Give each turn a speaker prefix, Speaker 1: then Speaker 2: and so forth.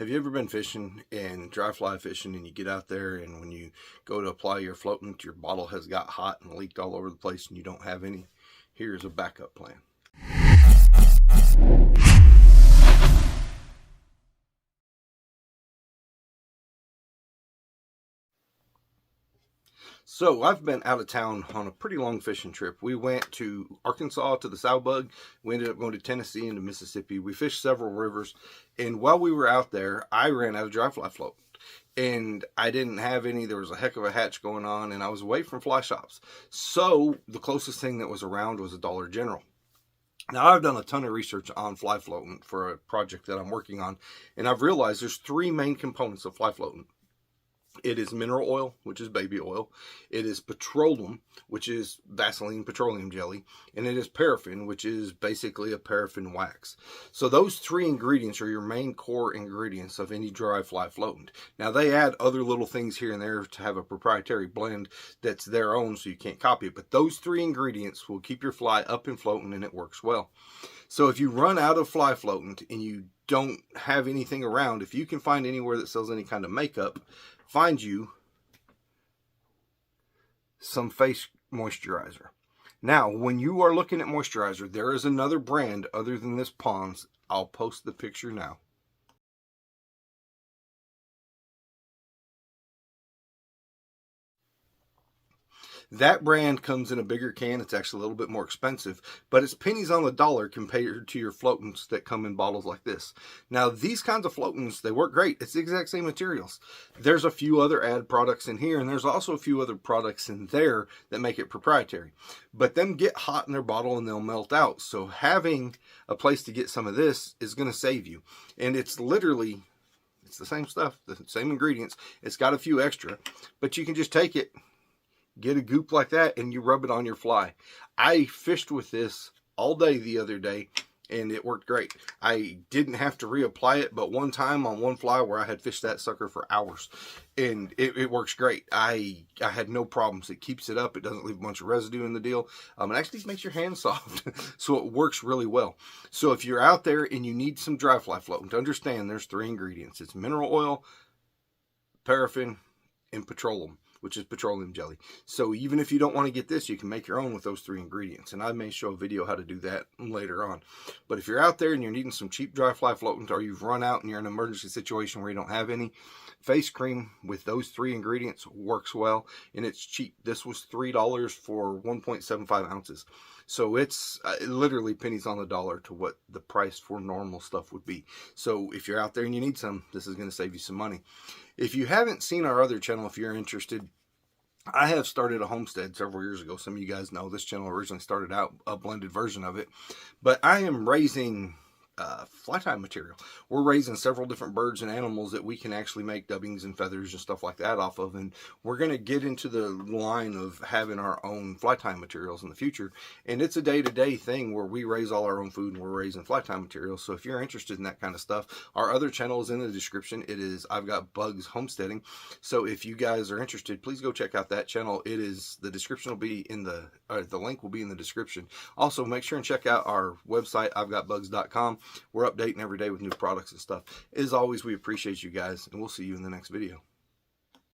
Speaker 1: Have you ever been fishing and dry fly fishing and you get out there and when you go to apply your floatant, your bottle has got hot and leaked all over the place and you don't have any? Here's a backup plan. So I've been out of town on a pretty long fishing trip. We went to Arkansas to the sow bug. We ended up going to Tennessee and to Mississippi. We fished several rivers. And while we were out there, I ran out of dry fly floatant. And I didn't have any. There was a heck of a hatch going on and I was away from fly shops. So the closest thing that was around was a Dollar General. Now, I've done a ton of research on fly floatant for a project that I'm working on. And I've realized there's three main components of fly floatant. It is mineral oil, which is baby oil. It is petroleum, which is Vaseline petroleum jelly. And it is paraffin, which is basically a paraffin wax. So those three ingredients are your main core ingredients of any dry fly floatant. Now, they add other little things here and there to have a proprietary blend that's their own, so you can't copy it. But those three ingredients will keep your fly up and floating, and it works well. So if you run out of fly floatant and you don't have anything around, if you can find anywhere that sells any kind of makeup, find you some face moisturizer. Now, when you are looking at moisturizer, there is another brand other than this Pond's. I'll post the picture now. That brand comes in a bigger can. It's actually a little bit more expensive, but it's pennies on the dollar compared to your floatants that come in bottles like this. Now, these kinds of floatants, they work great. It's the exact same materials. There's a few other ad products in here, and there's also a few other products in there that make it proprietary. But them get hot in their bottle and they'll melt out. So having a place to get some of this is going to save you. And it's literally, it's the same stuff, the same ingredients. It's got a few extra, but you can just take it, get a goop like that, and you rub it on your fly. I fished with this all day the other day, and it worked great. I didn't have to reapply it, but one time on one fly where I had fished that sucker for hours, and it works great. I had no problems. It keeps it up. It doesn't leave a bunch of residue in the deal. It actually makes your hands soft, so it works really well. So if you're out there and you need some dry fly floatant, understand there's three ingredients. It's mineral oil, paraffin, and petroleum, which is petroleum jelly. So even if you don't want to get this, you can make your own with those three ingredients. And I may show a video how to do that later on. But if you're out there and you're needing some cheap dry fly floatant, or you've run out and you're in an emergency situation where you don't have any, face cream with those three ingredients works well, and it's cheap. This was $3 for 1.75 ounces. So it's literally pennies on the dollar to what the price for normal stuff would be. So if you're out there and you need some, this is going to save you some money. If you haven't seen our other channel, if you're interested, I have started a homestead several years ago. Some of you guys know this channel originally started out a blended version of it. But I am raising fly tie material. We're raising several different birds and animals that we can actually make dubbings and feathers and stuff like that off of, and we're going to get into the line of having our own fly tie materials in the future. And it's a day-to-day thing where we raise all our own food and we're raising fly tie materials. So if you're interested in that kind of stuff, our other channel is in the description. It is I've Got Bugs Homesteading. So if you guys are interested, please go check out that channel. It is, the description will be in the link will be in the description. Also, make sure and check out our website, I'veGotBugs.com. We're updating every day with new products and stuff. As always, we appreciate you guys, and we'll see you in the next video.